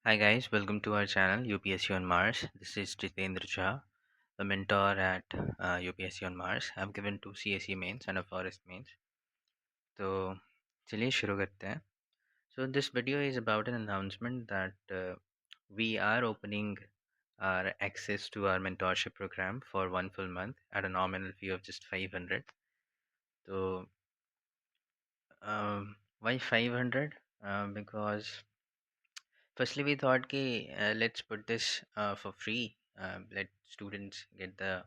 Hi guys, welcome to our channel UPSC on Mars. This is Jitendra Jha, a mentor at UPSC on Mars. I've given two CSE mains and a forest mains. तो चलिए शुरू करते हैं. So this video is about an announcement that we are opening our access to our mentorship program for one full month at a nominal fee of just 500. So why 500? Because firstly, we thought ki let's put this for free. Let students get the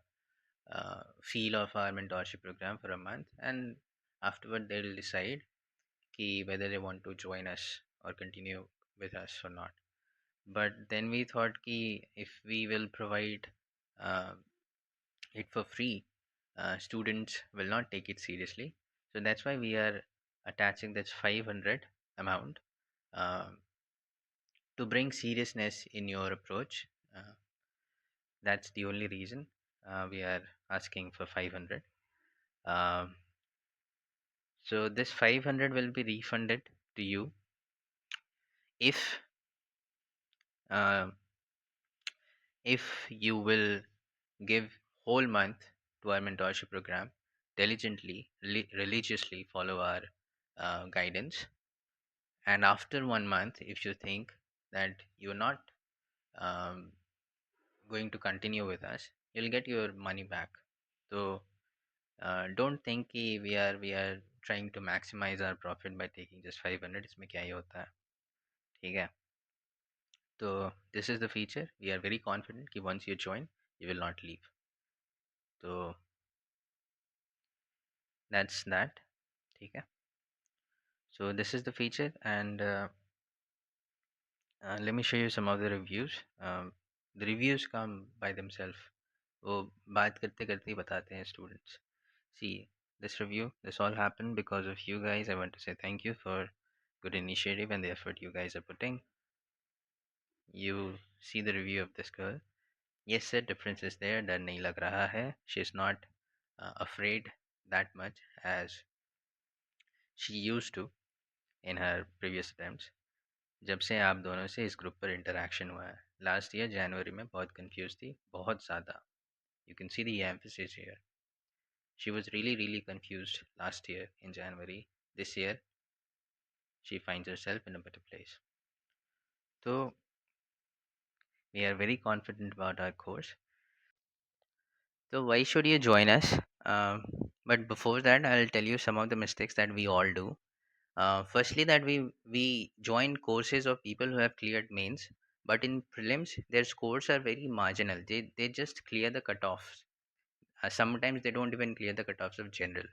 feel of our mentorship program for a month, and afterward they'll decide ki whether they want to join us or continue with us or not. But then we thought ki if we will provide uh, it for free, students will not take it seriously. So that's why we are attaching this 500 amount. Um to bring seriousness in your approach. Uh, that's the only reason we are asking for 500. Um, so this 500 will be refunded to you if uh, if you will give whole month to our mentorship program diligently, religiously follow our guidance, and after 1 month, if you think that you're not um, going to continue with us, you'll get your money back. So don't think कि we are trying to maximize our profit by taking just 500. इसमें क्या ही होता है, ठीक है? तो this is the feature. We are very confident कि once you join, you will not leave. तो that's that, ठीक है? So this is the feature, and let me show you some of the reviews. The reviews come by themselves. वो बात करते करते ही बताते हैं students. See, this review, this all happened because of you guys. I want to say thank you for good initiative and the effort you guys are putting. You see the review of this girl. Yes sir, difference is there. डर नहीं लग रहा है. She's not afraid that much as she used to in her previous attempts. जब से आप दोनों से इस ग्रुप पर इंटरेक्शन हुआ है, लास्ट ईयर जनवरी में बहुत कंफ्यूज थी, बहुत ज़्यादा. You can see the emphasis here. She was really confused last year in January. This year she finds herself in a better place. So we are very confident about our course. So why should you join us? But before that, I'll tell you some of the mistakes that we all do. Firstly, that we join courses of people who have cleared mains, but in prelims, their scores are very marginal. They just clear the cutoffs. Sometimes they don't even clear the cutoffs of general.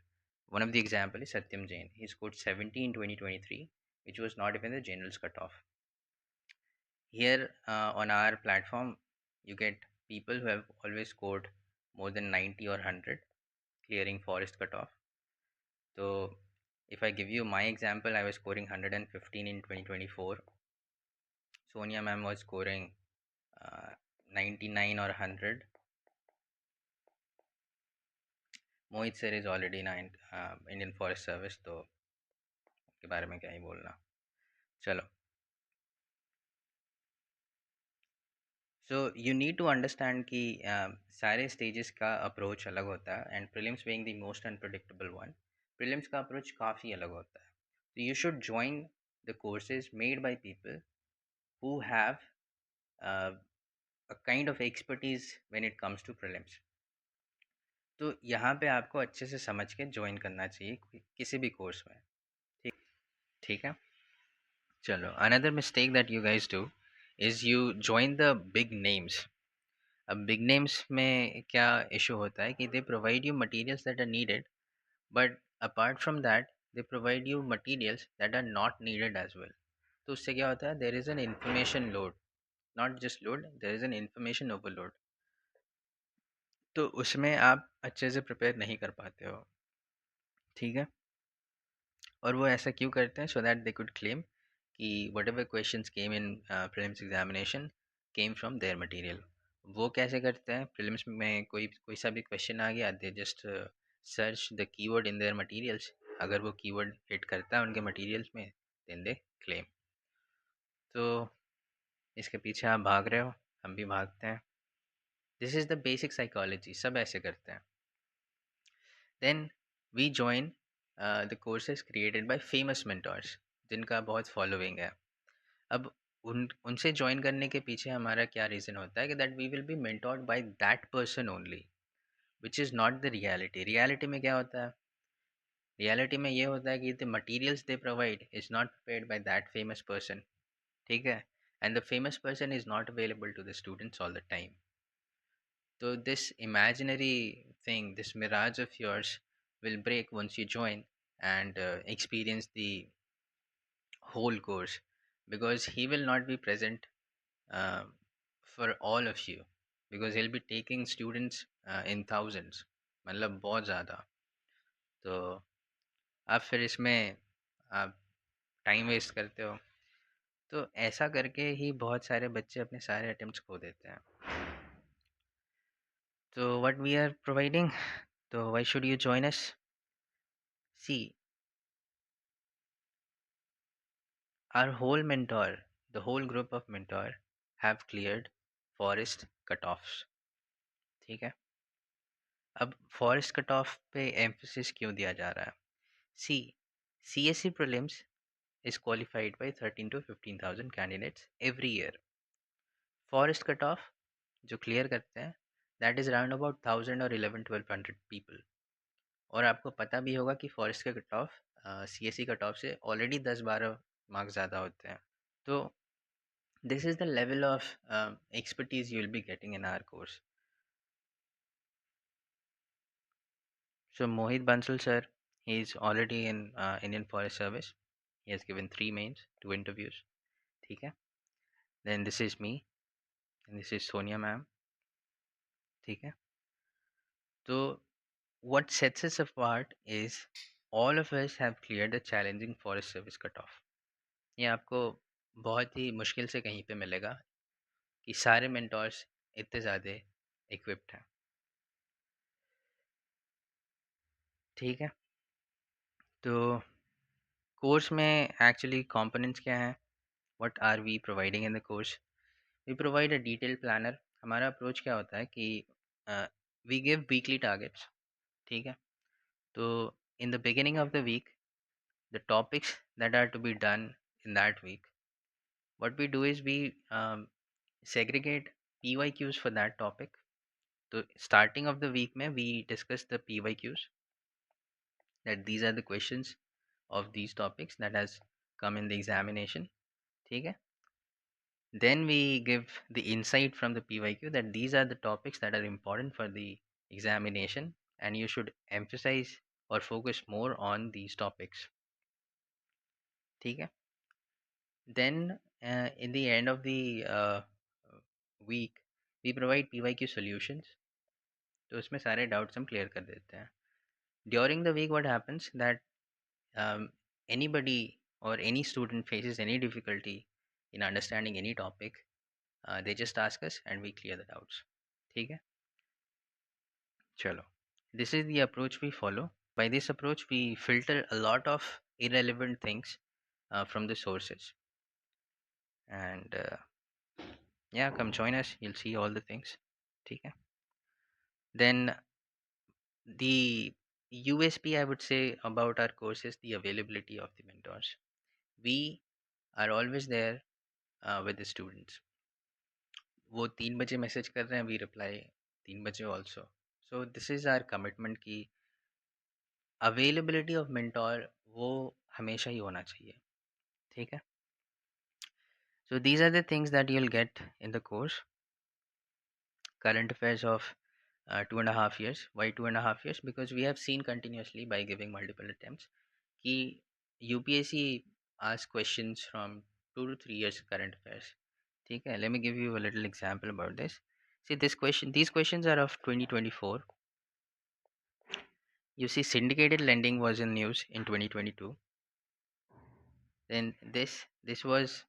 One of the example is Satyam Jain. He scored 70 in 2023, which was not even the general's cutoff. Here on our platform, you get people who have always scored more than 90 or 100, clearing forest cutoff. So if I give you my example, I was scoring 115 in 2024. Sonia ma'am was scoring uh, 99 or 100. Mohit sir is already in Indian Forest Service, तो उसके बारे में क्या ही बोलना. चलो. So you need to understand कि सारे stages का approach अलग होता है, and prelims being the most unpredictable one, prelims का approach काफ़ी अलग होता है. So you should join the courses made by people who have uh, a kind of expertise when it comes to prelims. तो यहाँ पे आपको अच्छे से समझ के ज्वाइन करना चाहिए किसी भी कोर्स में. ठीक ठीक है. चलो, another mistake that you guys do is you join the big names. अब बिग नेम्स में क्या इशू होता है कि they provide you materials that are needed, but apart from that they provide you materials that are not needed as well. तो उससे क्या होता है, there is an information load, not just load, there is an information overload. तो उसमें आप अच्छे से प्रिपेयर नहीं कर पाते हो, ठीक है. और वो ऐसा क्यों करते हैं, so that they could claim कि whatever question came in prelims examination came from their material. वो कैसे करते हैं, प्रीलिम्स में कोई सा भी क्वेश्चन आ गया, they just search the keyword in their materials. अगर वो कीवर्ड हिट करता है उनके मटेरियल्स में, देन दे क्लेम. तो इसके पीछे आप भाग रहे हो, हम भी भागते हैं। This is the basic psychology, सब ऐसे करते हैं। Then we join the courses created by famous mentors, जिनका बहुत फॉलोइंग है। अब उनसे ज्वाइन करने के पीछे हमारा क्या रीज़न होता है कि that we will be mentored by that person only, which is not the reality. Reality में क्या होता है? रियलिटी में ये होता है कि the materials they provide is not provide by that famous person, ठीक है? And the famous person is not available to the students all the time. So this imaginary thing, this mirage of yours, will break once you join and experience the whole course, because he will not be present uh, for all of you, because he'll be taking students in thousands, मतलब बहुत ज़्यादा। तो आप फिर इसमें आप time waste करते हो। तो ऐसा करके ही बहुत सारे बच्चे अपने सारे अटेम्प्ट्स खो देते हैं। तो व्हाट वी आर प्रोवाइडिंग, तो why should you join us? See, our whole mentor, the whole group of mentor have cleared forest cutoffs, ठीक है? अब forest cutoff पे emphasis क्यों दिया जा रहा है? See, CSC prelims is qualified by 13 to 15,000 candidates every year. Forest cutoff जो clear करते हैं, that is around about 1000 or 11-1200 people. और आपको पता भी होगा कि forest का cutoff CSC cutoff से already 10-12 मार्क्स ज़्यादा होते हैं। तो this is the level of expertise you will be getting in our course. So Mohit Bansal sir, he is already in Indian Forest Service. He has given 3 mains, 2 interviews. ठीक है? Then this is me, and this is Sonia ma'am. ठीक है? So what sets us apart is all of us have cleared the challenging Forest Service cutoff. ये आपको बहुत ही मुश्किल से कहीं पे मिलेगा कि सारे mentors इतने ज़्यादा equipped हैं। ठीक है? तो कोर्स में एक्चुअली कंपोनेंट्स क्या हैं? What are we providing in the course? We provide a detailed planner. हमारा अप्रोच क्या होता है कि वी गिव वीकली टारगेट्स, ठीक है? तो in the beginning of the week, the topics that are to be done in that week, what we do is we segregate PYQs for that topic. तो starting of the week में we discuss the PYQs, that these are the questions of these topics that has come in the examination, ठीक है? Then we give the insight from the PYQ that these are the topics that are important for the examination, and you should emphasize or focus more on these topics. ठीक है? Then in the end of the week, we provide PYQ solutions. तो उसमें सारे doubts हम clear कर देते हैं. During the week, what happens that anybody or any student faces any difficulty in understanding any topic, they just ask us and we clear the doubts. ठीक है? चलो, this is the approach we follow. By this approach, we filter a lot of irrelevant things from the sources. And yeah, come join us. You'll see all the things. ठीक है? Then the USP I would say about our course is the availability of the mentors. We are always there with the students. वो 3 बजे message कर रहे हैं, we reply 3 बजे also. So this is our commitment कि availability of mentor वो हमेशा ही होना चाहिए. ठीक है? So these are the things that you'll get in the course. Current affairs of 2.5 years. Why 2.5 years? Because we have seen continuously by giving multiple attempts कि UPSC asks questions from 2 to 3 years current affairs. ठीक है? Let me give you a little example about this. See these questions are of 2024. You see, syndicated lending was in news in 2022. Then this was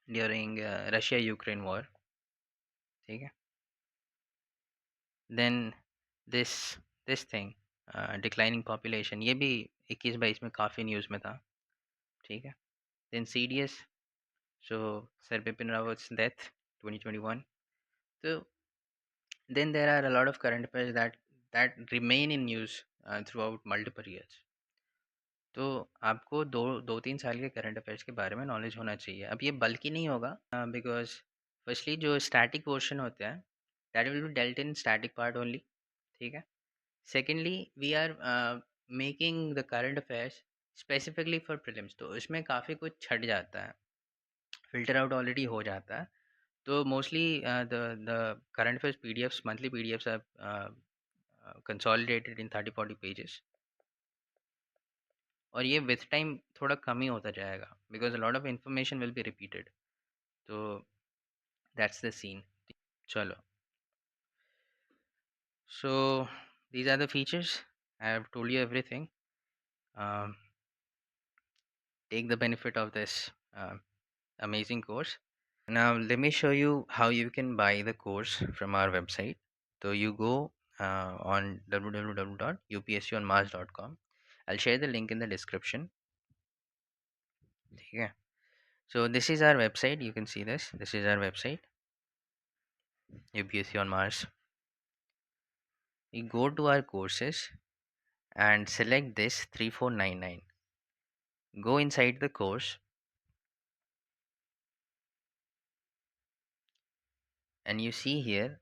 during Russia-Ukraine war. ठीक है? Then this thing, declining population, ये भी 21-22 में काफ़ी news में था. ठीक है? Then CDS, So Sir Bipin Rawat's death, 2021. So then there are a lot of current affairs that remain in news throughout multiple years. तो आपको 2-3 साल के करंट अफेयर्स के बारे में नॉलेज होना चाहिए। अब ये बल्कि नहीं होगा बिकॉज़ फर्स्टली जो स्टैटिक पोर्शन होता है that will be dealt in static part only, ठीक है? Secondly we are making the current affairs specifically for prelims, तो इसमें काफ़ी कुछ छँट जाता है, फ़िल्टर आउट ऑलरेडी हो जाता है। तो mostly the current affairs PDFs, monthly PDFs are consolidated in 30-40 pages, और ये विथ टाइम थोड़ा कम ही होता जाएगा because a lot of information will be repeated. तो दैट्स द सीन। चलो, so these are the features, I have told you everything. Take the benefit of this amazing course. Now let me show you how you can buy the course from our website. So you go on www.upsconmars.com. I'll share the link in the description. Okay. So this is our website. You can see this. This is our website, UPSC on Mars. We go to our courses and select this 3499. Go inside the course and you see here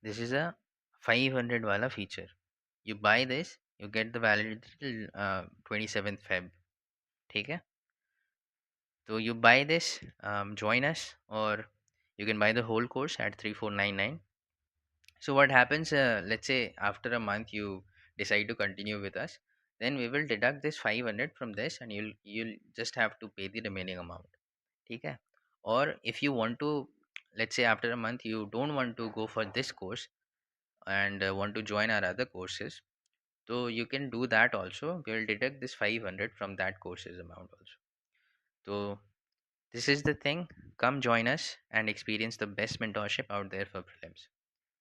this is a 500 wala feature. You buy this, you get the validity till 27th Feb. ठीक है? So you buy this, join us, or you can buy the whole course at 3499. So what happens, let's say after a month you decide to continue with us, then we will deduct this 500 from this and you'll just have to pay the remaining amount. ठीक है? Or if you want to, let's say after a month you don't want to go for this course and want to join our other courses, so you can do that also. We will deduct this 500 from that course's amount also. So this is the thing. Come join us and experience the best mentorship out there for prelims.